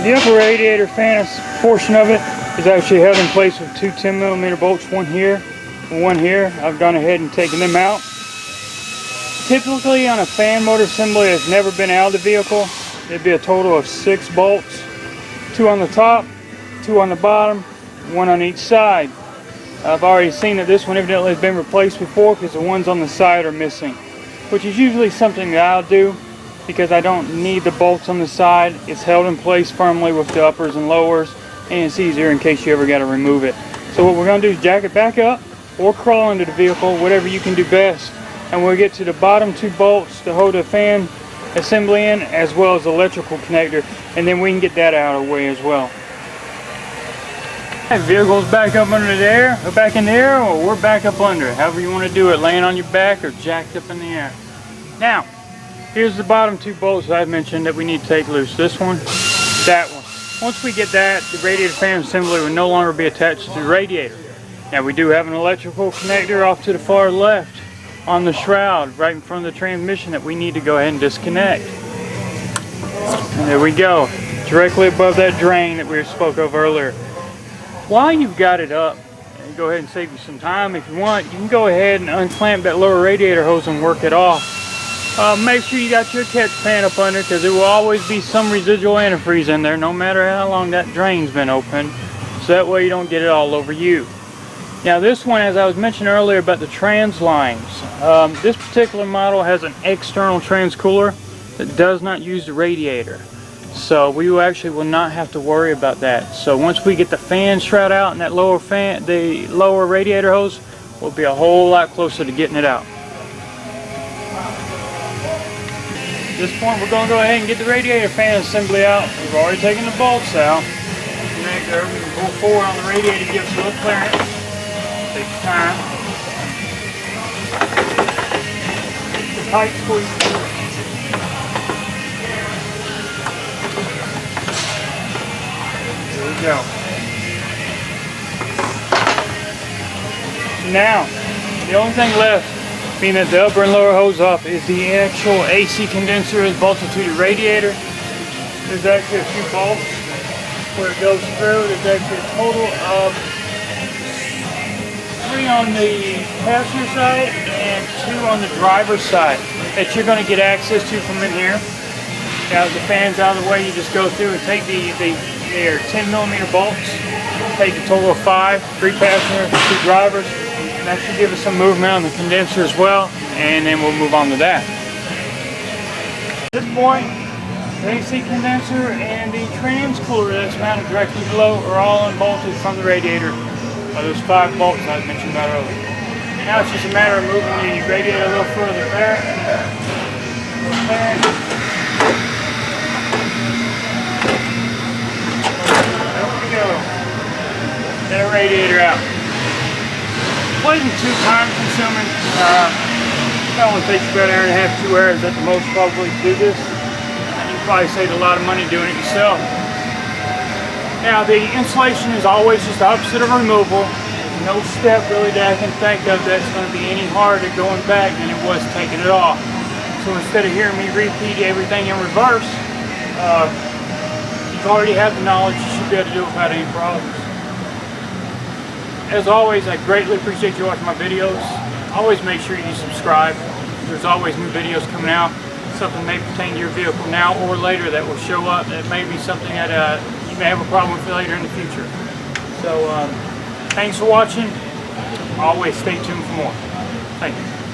The upper radiator fan portion of it is actually held in place with two 10mm bolts, one here and one here. I've gone ahead and taken them out. Typically on a fan motor assembly that's never been out of the vehicle, it'd be a total of 6 bolts, 2 on the top, 2 on the bottom, 1 on each side. I've already seen that this one evidently has been replaced before because the ones on the side are missing, which is usually something that I'll do because I don't need the bolts on the side. It's held in place firmly with the uppers and lowers, and it's easier in case you ever got to remove it. So what we're going to do is jack it back up or crawl into the vehicle, whatever you can do best, and we'll get to the bottom 2 bolts to hold the fan assembly in, as well as the electrical connector, and then we can get that out of the way as well. The vehicle's back up under there, or back in the air, or we're back up under it. However you want to do it, laying on your back or jacked up in the air. Now, here's the bottom 2 bolts that I mentioned that we need to take loose. This one, that one. Once we get that, the radiator fan assembly will no longer be attached to the radiator. Now we do have an electrical connector off to the far left on the shroud, right in front of the transmission, that we need to go ahead and disconnect. And there we go, directly above that drain that we spoke of earlier. While you've got it up, and go ahead and save you some time if you want, you can go ahead and unclamp that lower radiator hose and work it off. Make sure you got your catch pan up under, because there will always be some residual antifreeze in there no matter how long that drain's been open, so that way you don't get it all over you. Now this one, as I was mentioning earlier about the trans lines, this particular model has an external trans cooler that does not use the radiator. So we will not have to worry about that. So once we get the fan shroud out and that the lower radiator hose, we'll be a whole lot closer to getting it out. At this point we're going to go ahead and get the radiator fan assembly out. We've already taken the bolts out. Connect there, we can pull forward on the radiator to give us a little clearance. Take your time. The tight squeeze. Go. Now, the only thing left, being that the upper and lower hose off, is the actual AC condenser is bolted to the radiator. There's actually a few bolts where it goes through. There's actually a total of 3 on the passenger side and 2 on the driver's side that you're going to get access to from in here. Now the fan's out of the way, you just go through and take they're 10mm bolts, take a total of 5, 3 passengers, 2 drivers, and that should give us some movement on the condenser as well, and then we'll move on to that. At this point, the AC condenser and the trans cooler that's mounted directly below are all unbolted from the radiator by those 5 bolts I mentioned about earlier. Now it's just a matter of moving the radiator a little further back. Get a radiator out. It wasn't too time consuming. It only takes about an hour and a half, 2 hours at the most probably to do this. And you probably save a lot of money doing it yourself. Now the installation is always just the opposite of removal. There's no step really that I can think of that's going to be any harder going back than it was taking it off. So instead of hearing me repeat everything in reverse, you've already had the knowledge, you should be able to do it without any problems. As always, I greatly appreciate you watching my videos. Always make sure you subscribe. There's always new videos coming out. Something may pertain to your vehicle now or later that will show up. That may be something that you may have a problem with later in the future. So, thanks for watching. Always stay tuned for more. Thank you.